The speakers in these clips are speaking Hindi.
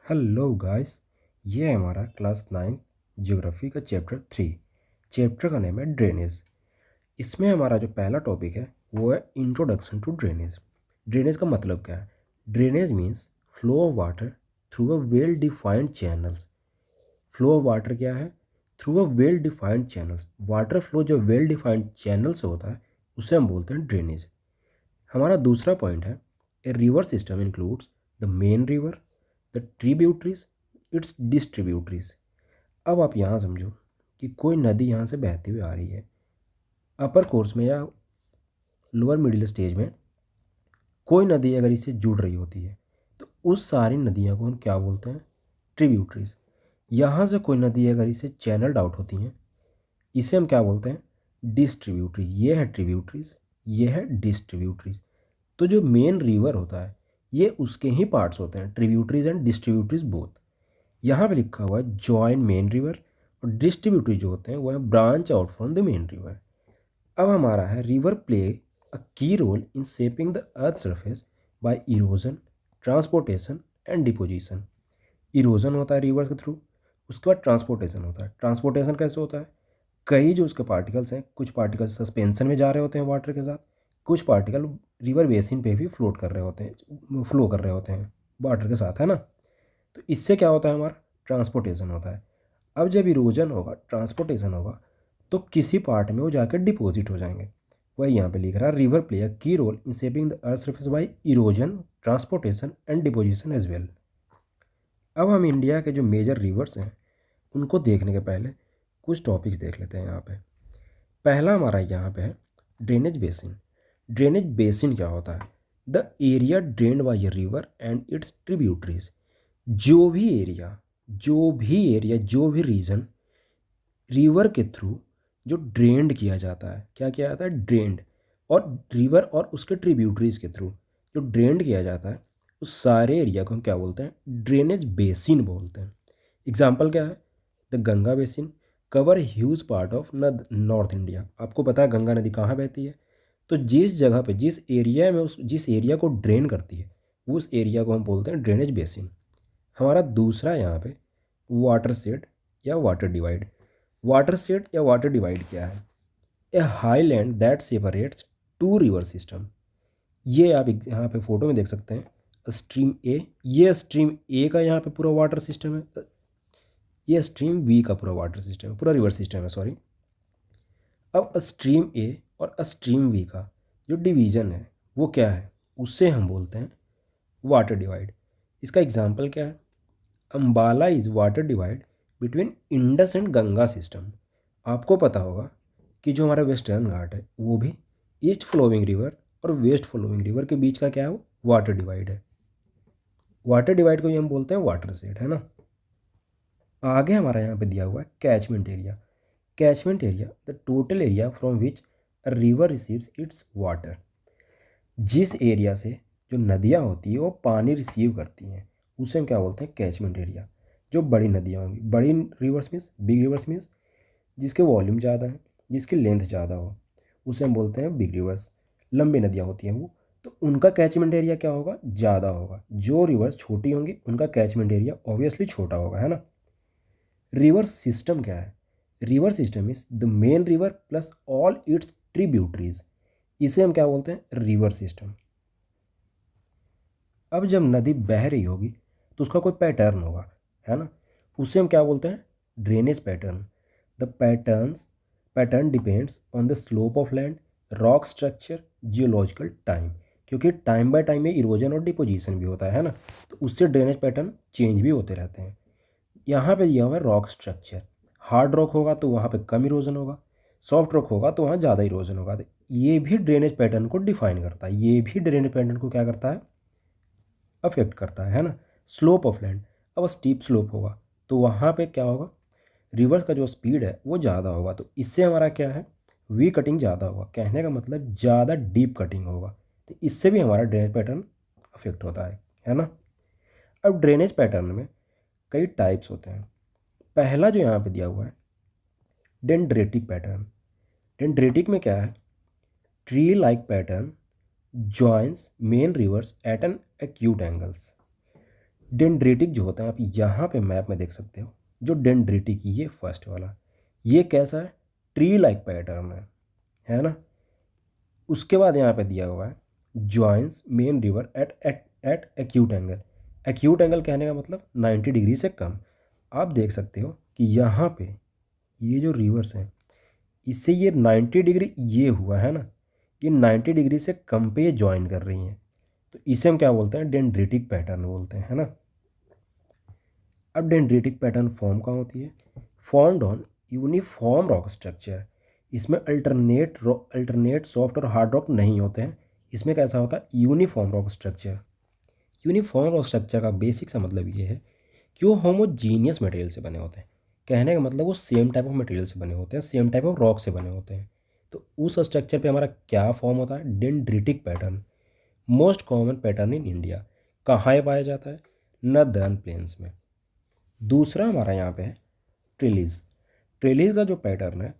Hello guys. ये है हमारा क्लास 9 ज्योग्राफी का चैप्टर 3। चैप्टर का नेम है ड्रेनेज। इसमें हमारा जो पहला टॉपिक है वो है इंट्रोडक्शन टू ड्रेनेज। ड्रेनेज का मतलब क्या है? Drainage means flow of water through a well defined channels. Flow of water क्या है? Through a well defined channels. Water flow जो वेल डिफाइंड चैनल से होता है उसे हम बोलते हैं ड्रेनेज। हमारा दूसरा पॉइंट है a river system includes the main river, the tributaries, it's distributaries. अब आप यहाँ समझो कि कोई नदी यहाँ से बहती हुई आ रही है। अपर कोर्स में या लोअर मिडिल स्टेज में कोई नदी अगर इससे जुड़ रही होती है तो उस सारी नदियों को हम क्या बोलते हैं? ट्रिब्यूटरीज। यहाँ से कोई नदी अगर इससे चैनल्ड आउट होती हैं इसे हम क्या बोलते हैं? डिस्ट्रीब्यूटरीज। ये है ट्रिब्यूटरीज, ये है डिस्ट्रीब्यूटरीज। तो जो मेन रिवर होता है ये उसके ही पार्ट्स होते हैं, ट्रिब्यूटरीज एंड डिस्ट्रीब्यूटरीज बोथ। यहाँ पे लिखा हुआ है जॉइन मेन रिवर, और डिस्ट्रीब्यूटरीज जो होते हैं वो है branch out from the main river. अब हमारा है river play a key role in shaping the earth surface by erosion, transportation and deposition. Erosion होता है रिवर्स के थ्रू, उसके बाद ट्रांसपोर्टेशन होता है। ट्रांसपोर्टेशन कैसे होता है? कई जो उसके पार्टिकल्स हैं, कुछ पार्टिकल्स सस्पेंशन में जा रहे होते हैं वाटर के साथ, कुछ पार्टिकल रिवर बेसिन पे भी फ्लोट कर रहे होते हैं, फ्लो कर रहे होते हैं वाटर के साथ, है ना। तो इससे क्या होता है? हमारा ट्रांसपोर्टेशन होता है। अब जब इरोजन होगा, ट्रांसपोर्टेशन होगा, तो किसी पार्ट में वो जाकर डिपॉजिट हो जाएंगे। वही यहाँ पे लिख रहा है river play a key role in shaping the earth surface by erosion, transportation and deposition as well. अब हम इंडिया के जो मेजर रिवर्स हैं उनको देखने के पहले कुछ टॉपिक्स देख लेते हैं यहाँ पे। पहला हमारा यहाँ पे है ड्रेनेज बेसिन। ड्रेनेज बेसिन क्या होता है? The area drained by a river and its tributaries. जो भी रीजन रिवर के थ्रू जो ड्रेन्ड किया जाता है, क्या किया जाता है? ड्रेन्ड। और रिवर और उसके ट्रिब्यूटरीज के थ्रू जो ड्रेन्ड किया जाता है उस सारे एरिया को हम क्या बोलते हैं? ड्रेनेज बेसिन बोलते हैं। एग्जाम्पल क्या है? The Ganga basin cover huge part of north India. आपको पता है गंगा नदी कहाँ बहती है? तो जिस जगह पे, जिस एरिया को ड्रेन करती है उस एरिया को हम बोलते हैं ड्रेनेज बेसिन। हमारा दूसरा यहाँ पे वाटर शेड या वाटर डिवाइड। वाटर शेड या वाटर डिवाइड क्या है? A highland that separates two river system. ये आप यहाँ पे फोटो में देख सकते हैं स्ट्रीम ए। ये स्ट्रीम ए का यहाँ पे पूरा वाटर सिस्टम है, ये स्ट्रीम बी का पूरा वाटर सिस्टम है, पूरा रिवर सिस्टम है, सॉरी। अब स्ट्रीम ए और स्ट्रीम बी का जो डिवीज़न है वो क्या है? उससे हम बोलते हैं वाटर डिवाइड। इसका एग्जांपल क्या है? Ambala is water divide between Indus and Ganga system. आपको पता होगा कि जो हमारा वेस्टर्न घाट है वो भी ईस्ट फ्लोइंग रिवर और वेस्ट फ्लोइंग रिवर के बीच का क्या है? वो वाटर डिवाइड है। वाटर डिवाइड को ही हम बोलते हैं वाटर शेड, है ना। आगे हमारा यहाँ पे दिया हुआ है catchment area. Catchment area the total area from which a river receives it's water. जिस एरिया से जो नदियाँ होती है वो पानी रिसीव करती हैं उसे हम क्या बोलते हैं? Catchment area. जो बड़ी नदियाँ होंगी, बड़ी reverse means big reverse means जिसके वॉल्यूम ज़्यादा है, जिसकी लेंथ ज़्यादा हो, उसे हम बोलते हैं बिग रिवर्स। लंबी नदियाँ होती हैं वो, तो उनका कैचमेंट एरिया क्या होगा? ज़्यादा होगा। जो रिवर्स छोटी होंगी उनका कैचमेंट एरिया ऑब्वियसली छोटा होगा, है ना। रिवर सिस्टम क्या है? River system is the main river plus all it's tributaries. इसे हम क्या बोलते हैं? River system. अब जब नदी बह रही होगी तो उसका कोई पैटर्न होगा, है ना। उसे हम क्या बोलते हैं? Drainage pattern. The pattern depends on the slope of land, rock structure, geological time. क्योंकि टाइम बाय टाइम में इरोजन और डिपोजिशन भी होता है ना, तो उससे ड्रेनेज पैटर्न चेंज भी होते रहते हैं। यहाँ पे दिया हुआ है रॉक स्ट्रक्चर। हार्ड रॉक होगा तो वहाँ पे कम इरोजन होगा, सॉफ्ट रॉक होगा तो वहाँ ज़्यादा इरोजन होगा। तो ये भी ड्रेनेज पैटर्न को डिफाइन करता है, ये भी ड्रेनेज पैटर्न को क्या करता है? अफेक्ट करता है ना। स्लोप ऑफ लैंड, अब स्टीप स्लोप होगा तो वहाँ पे क्या होगा? रिवर्स का जो स्पीड है वो ज़्यादा होगा, तो इससे हमारा क्या है? वी कटिंग ज़्यादा होगा। कहने का मतलब ज़्यादा डीप कटिंग होगा, तो इससे भी हमारा ड्रेनेज पैटर्न अफेक्ट होता है ना। अब ड्रेनेज पैटर्न में कई टाइप्स होते हैं। पहला जो यहाँ पे दिया हुआ है डेंड्रेटिक पैटर्न। डेंड्रेटिक में क्या है? Tree like pattern joins main rivers at an acute angles. Dendritic जो होता है, आप यहाँ पे मैप में देख सकते हो, जो डेंड्रेटिक ये फर्स्ट वाला, ये कैसा है, ट्री लाइक पैटर्न है ना। उसके बाद यहाँ पे दिया हुआ है joins main river at at at acute angle. Acute angle कहने का मतलब 90 डिग्री से कम। आप देख सकते हो कि यहाँ पे ये जो रिवर्स हैं, इससे ये 90 डिग्री ये हुआ है ना, ये 90 डिग्री से कम पे ये ज्वाइन कर रही हैं, तो इसे हम क्या बोलते हैं, डेंड्रेटिक पैटर्न बोलते हैं, है ना। अब डेंड्रेटिक पैटर्न फॉर्म कहाँ होती है, formed on uniform rock structure. इसमें अल्टरनेट सॉफ्ट और हार्ड रॉक नहीं होते हैं, इसमें कैसा होता है, uniform rock structure. Uniform rock structure का बेसिक सा मतलब ये है कि वो होमोजीनियस मटेरियल से बने होते हैं। कहने का मतलब वो सेम टाइप ऑफ मटेरियल से बने होते हैं, सेम टाइप ऑफ रॉक से बने होते हैं। तो उस स्ट्रक्चर पे हमारा क्या फॉर्म होता है, dendritic pattern. Most common pattern in India. कहाँ ये पाया जाता है, नदर्न प्लेन्स में। दूसरा हमारा यहाँ पे है ट्रिलीज। ट्रिलीज का जो पैटर्न है,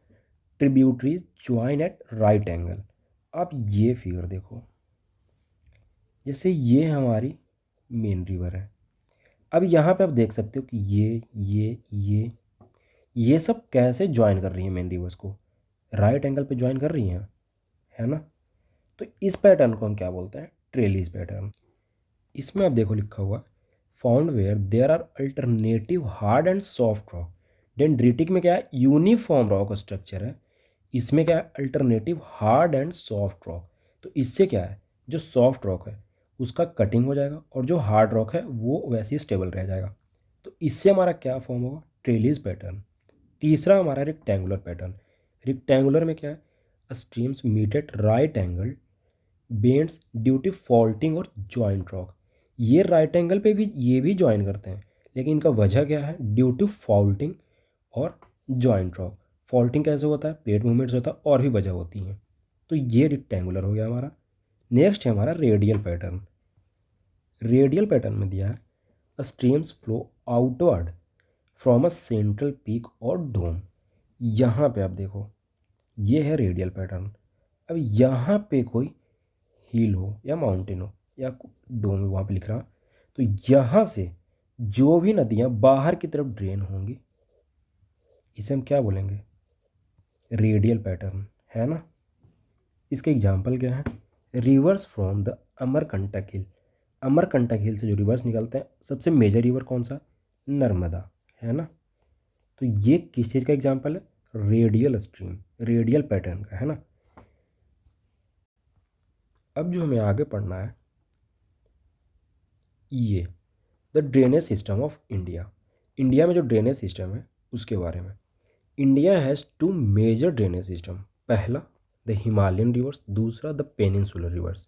tributaries join at right angle. आप ये फिगर देखो, जैसे ये हमारी मेन रिवर है, अब यहाँ पे आप देख सकते हो कि ये सब कैसे ज्वाइन कर रही हैं मेन रिवर्स को, राइट एंगल पे ज्वाइन कर रही हैं, है ना। तो इस पैटर्न को हम क्या बोलते हैं, ट्रेलीज पैटर्न। इसमें आप देखो लिखा हुआ found where there are alternative hard and soft rock. Dendritic में क्या है, यूनिफॉर्म रॉक स्ट्रक्चर है, इसमें क्या है, alternative hard and soft rock. तो इससे क्या है, जो सॉफ्ट रॉक है उसका कटिंग हो जाएगा और जो हार्ड रॉक है वो वैसे ही स्टेबल रह जाएगा। तो इससे हमारा क्या फॉर्म होगा, ट्रेलीज पैटर्न। तीसरा हमारा रेक्टेंगुलर पैटर्न। रेक्टेंगुलर में क्या है, streams meet at right angle bends due to faulting और जॉइंट रॉक। ये राइट एंगल पे भी ये भी ज्वाइन करते हैं, लेकिन इनका वजह क्या है, ड्यू टू फॉल्टिंग और जॉइंट रॉक। फॉल्टिंग कैसे होता है, प्लेट मूवमेंट्स होता है और भी वजह होती हैं। तो ये रेक्टेंगुलर हो गया हमारा। नेक्स्ट है हमारा रेडियल पैटर्न। रेडियल पैटर्न में दिया है streams flow outward from a central peak और डोम। यहाँ पे आप देखो, ये है रेडियल पैटर्न। अब यहाँ पे कोई हिल हो या माउंटेन हो या डोम वहाँ पे लिख रहा, तो यहाँ से जो भी नदियाँ बाहर की तरफ ड्रेन होंगी, इसे हम क्या बोलेंगे, रेडियल पैटर्न, है ना। इसके एग्जाम्पल क्या है, रिवर्स फ्रॉम द अमरकंटक हिल। अमरकंटक हिल से जो रिवर्स निकलते हैं, सबसे मेजर रिवर कौन सा, नर्मदा, है ना। तो ये किस चीज़ का एग्जाम्पल है, रेडियल स्ट्रीम, रेडियल पैटर्न का, है ना। अब जो हमें आगे पढ़ना है, ये the drainage system of India. India में जो ड्रेनेज सिस्टम है उसके बारे में। India has two major drainage system. पहला द हिमालयन रिवर्स, दूसरा द पेनिनसुलर रिवर्स।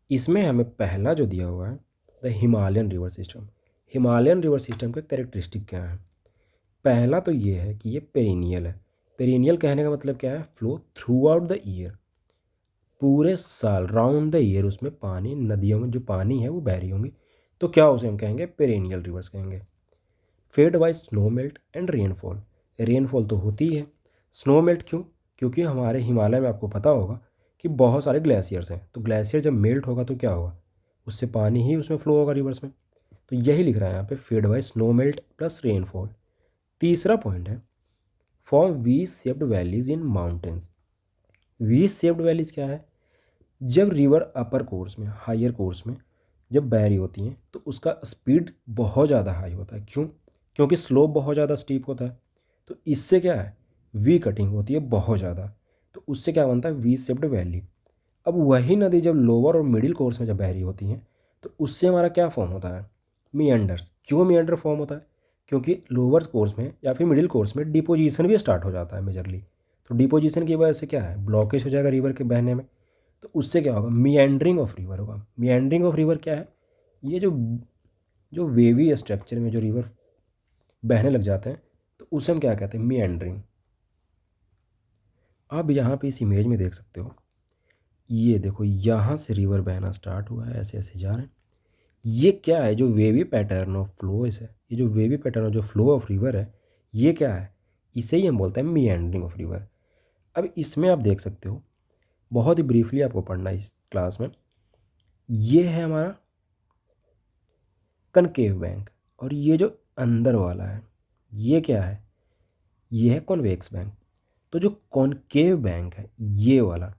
इसमें हमें पहला जो दिया हुआ है the Himalayan river system. Himalayan river system के कैरेक्टरिस्टिक क्या है, पहला तो ये है कि ये पेरिनियल है। पेरिनियल कहने का मतलब क्या है, flow through out the year, पूरे साल राउंड द ईयर उसमें पानी, नदियों में जो पानी है वो बह रही होंगी, तो क्या उसे हम कहेंगे, पेरिनियल रिवर्स कहेंगे। Fed by snow melt and rainfall. Rainfall तो होती है, स्नो मेल्ट क्यों, क्योंकि हमारे हिमालय में आपको पता होगा कि बहुत सारे ग्लेशियर्स हैं, तो ग्लेशियर जब मेल्ट होगा तो क्या होगा, उससे पानी ही उसमें फ्लो होगा रिवर्स में। तो यही लिख रहा है यहाँ पे, fed by snow melt plus rainfall. तीसरा पॉइंट है form V shaped valleys in mountains. V shaped valleys क्या है, जब रिवर अपर कोर्स में, हायर कोर्स में जब बह रही होती हैं तो उसका स्पीड बहुत ज़्यादा हाई होता है, क्यों, क्योंकि स्लोप बहुत ज़्यादा स्टीप होता है। तो इससे क्या है, वी कटिंग होती है बहुत ज़्यादा, तो उससे क्या बनता है, वी शेप्ड वैली। अब वही नदी जब लोअर और मिडिल कोर्स में जब बह रही होती हैं तो उससे हमारा क्या फॉर्म होता है, मियंडर्स। क्यों मियंडर फॉर्म होता है, क्योंकि लोअर कोर्स में या फिर मिडिल कोर्स में डिपोजिशन भी स्टार्ट हो जाता है मेजरली। तो डिपोजिशन की वजह से क्या है, ब्लॉकेज हो जाएगा रिवर के बहने में, तो उससे क्या होगा, मियंडरिंग ऑफ रिवर होगा। मियंडरिंग ऑफ रिवर क्या है, ये जो जो वेवी स्ट्रक्चर में जो रिवर बहने लग जाते हैं तो उसे हम क्या कहते हैं, मियंडरिंग। आप यहाँ पे इस इमेज में देख सकते हो, ये देखो यहाँ से रिवर बहना स्टार्ट हुआ है, ऐसे ऐसे जा रहे हैं। ये क्या है, जो वेवी पैटर्न ऑफ फ्लो है, ये जो वेवी पैटर्न ऑफ जो फ्लो ऑफ रिवर है, ये क्या है, इसे ही हम बोलते हैं मियंडरिंग ऑफ रिवर। अब इसमें आप देख सकते हो, बहुत ही ब्रीफली आपको पढ़ना है इस क्लास में, ये है हमारा कनकेव बैंक। और ये जो अंदर वाला है ये क्या है, ये है कॉन्वेक्स बैंक। तो जो कॉनकेव बैंक है ये वाला,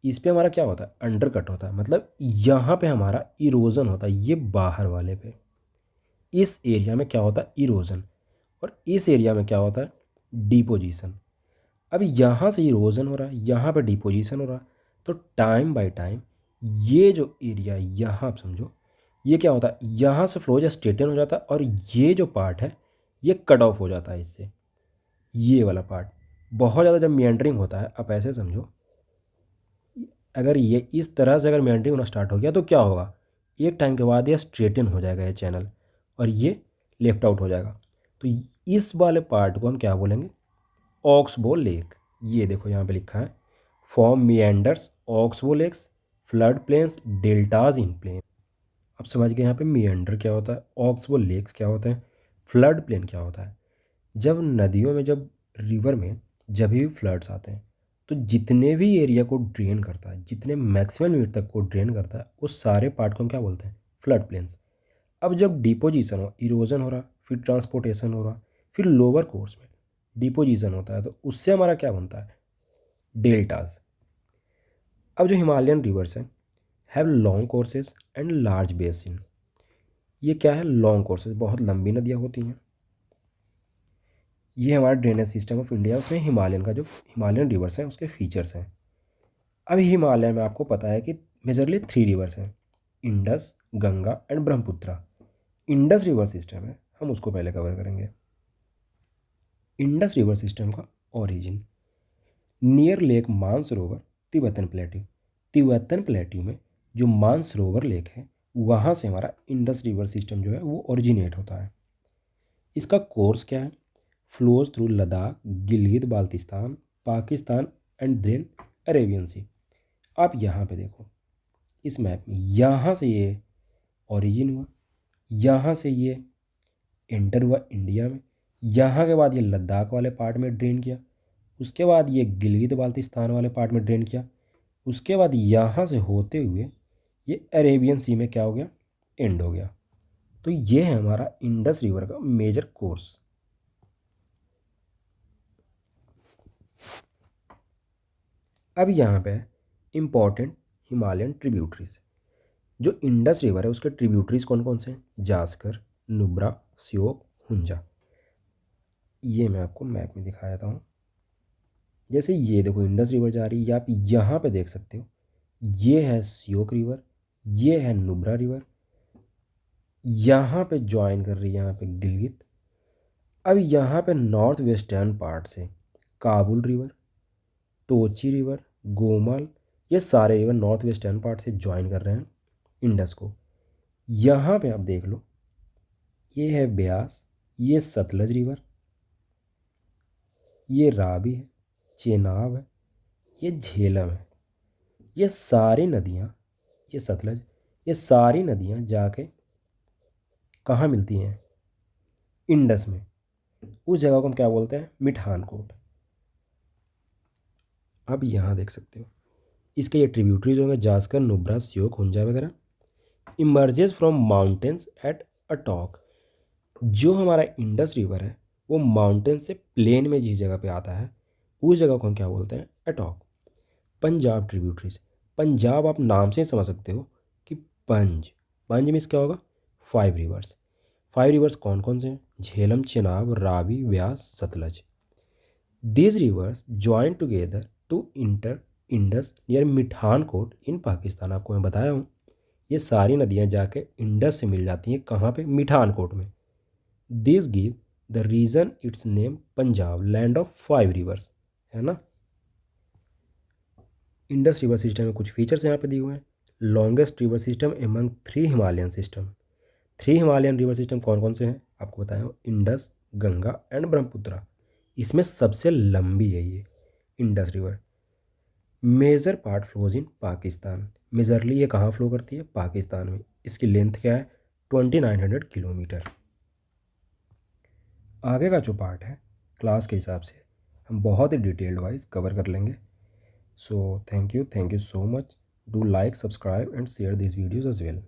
इस पे हमारा क्या होता है, अंडर कट होता है, मतलब यहाँ पे हमारा इरोजन होता है, ये बाहर वाले पे। इस एरिया में क्या होता है, इरोजन। और इस एरिया में क्या होता है, डिपोजिशन। अब यहाँ से इरोजन हो रहा है, यहाँ पे डिपोजिशन हो रहा है, तो टाइम बाय टाइम ये जो एरिया यहाँ आप समझो, ये क्या होता है, यहाँ से फ्लो या स्ट्रेटन हो जाता है, और ये जो पार्ट है ये कट ऑफ हो जाता है इससे। ये वाला पार्ट बहुत ज़्यादा जब मियंडरिंग होता है, आप ऐसे समझो, अगर ये इस तरह से अगर मियंडरिंग होना स्टार्ट हो गया तो क्या होगा, एक टाइम के बाद ये स्ट्रेटन हो जाएगा ये चैनल, और ये लेफ्ट आउट हो जाएगा। तो इस वाले पार्ट को हम क्या बोलेंगे, ऑक्सबो लेक। ये देखो यहाँ पे लिखा है, form meanders oxbow lakes, flood plains, deltas in plain. अब समझ गए यहाँ पे मियंडर क्या होता है, ऑक्सबो लेक्स क्या होता है, फ्लड प्लेन क्या होता है। जब नदियों में, जब रिवर में जब भी फ्लड्स आते हैं, तो जितने भी एरिया को ड्रेन करता है, जितने मैक्सिमम लिमिट तक को ड्रेन करता है, उस सारे पार्ट को हम क्या बोलते हैं, फ्लड प्लेन्स। अब जब डिपोजिशन हो, इरोजन हो रहा, फिर ट्रांसपोर्टेशन हो रहा, फिर लोअर कोर्स में डिपोजिशन होता है, तो उससे हमारा क्या बनता है, डेल्टाज। अब जो हिमालयन रिवर्स है, have long courses and large basin. ये क्या है, लॉन्ग कोर्सेज, बहुत लंबी नदियाँ होती हैं। ये हमारा ड्रेनेज सिस्टम ऑफ इंडिया, उसमें हिमालयन का जो हिमालयन रिवर्स हैं उसके फीचर्स हैं। अब हिमालय में आपको पता है कि मेजरली 3 रिवर्स हैं, Indus, Ganga and Brahmaputra. Indus river system है, हम उसको पहले कवर करेंगे। इंडस रिवर सिस्टम का origin near lake Mansarovar, Tibetan plateau. Tibetan plateau में जो मानसरोवर लेक है, वहाँ से हमारा इंडस रिवर सिस्टम जो है वो ओरिजिनेट होता है। इसका कोर्स क्या है, flows through Ladakh, Gilgit Baltistan, Pakistan and then Arabian sea. आप यहाँ पे देखो इस मैप में, यहाँ से ये ओरिजिन हुआ, यहाँ से ये एंटर हुआ इंडिया में, यहाँ के बाद ये लद्दाख वाले पार्ट में ड्रेन किया, उसके बाद ये गिलगित बाल्टिस्तान वाले पार्ट में ड्रेन किया, उसके बाद यहाँ से होते हुए ये अरेबियन सी में क्या हो गया, एंड हो गया। तो ये है हमारा इंडस रिवर का मेजर कोर्स। अब यहाँ पे इम्पॉर्टेंट हिमालयन ट्रिब्यूटरीज। जो इंडस रिवर है उसके ट्रिब्यूटरीज कौन कौन से हैं, जास्कर, नुब्रा, श्योक, हुंजा। ये मैं आपको मैप में दिखा देता हूँ। जैसे ये देखो इंडस रिवर जा रही है, आप यहाँ पे देख सकते हो, ये है श्योक रिवर, ये है नुब्रा रिवर, यहाँ पे ज्वाइन कर रही है यहाँ पे गिलगित। अब यहाँ पे नॉर्थ वेस्टर्न पार्ट से काबुल रिवर, तोची रिवर, गोमल, ये सारे रिवर नॉर्थ वेस्टर्न पार्ट से ज्वाइन कर रहे हैं इंडस को। यहाँ पे आप देख लो, ये है ब्यास, ये सतलज रिवर, ये रावी है, चेनाब है, ये झेलम है। ये सारी नदियाँ, ये सतलज, ये सारी नदियाँ जाके कहाँ मिलती हैं, इंडस में। उस जगह को हम क्या बोलते हैं, मिठानकोट। अब यहाँ देख सकते हो इसके ये ट्रिब्यूटरीज होंगे, जास्कर, नुब्रा, श्योक, हुंजा वगैरह। Emerges from mountains at Attock. जो हमारा इंडस रिवर है वो माउंटेन से प्लेन में जिस जगह पे आता है, उस जगह को हम क्या बोलते हैं, अटॉक। पंजाब ट्रिब्यूटरीज, पंजाब आप नाम से ही समझ सकते हो कि पंज, पंज मीन्स क्या होगा, 5 रिवर्स। 5 रिवर्स कौन कौन से हैं, Jhelum, Chenab, Ravi, Beas, Sutlej. These rivers join together to enter Indus near Mithankot in Pakistan. आपको मैं बताया हूँ ये सारी नदियाँ जाके इंडस से मिल जाती हैं, कहाँ पे, मिठानकोट में। This give the region its name Punjab, land of 5 rivers, है ना। इंडस रिवर सिस्टम में कुछ फीचर्स यहाँ पे दिए हुए हैं। Longest river system among 3 Himalayan system. 3 Himalayan river system कौन कौन से हैं आपको बताया, इंडस, गंगा एंड ब्रह्मपुत्रा। इसमें सबसे लंबी है ये Indus river. Major part flows in Pakistan, majorly ये कहाँ फ्लो करती है, पाकिस्तान में। इसकी लेंथ क्या है, 2900 किलोमीटर। आगे का जो पार्ट है क्लास के हिसाब से हम बहुत ही डिटेल्ड वाइज कवर कर लेंगे। So thank you so much, do like, subscribe and share this videos as well.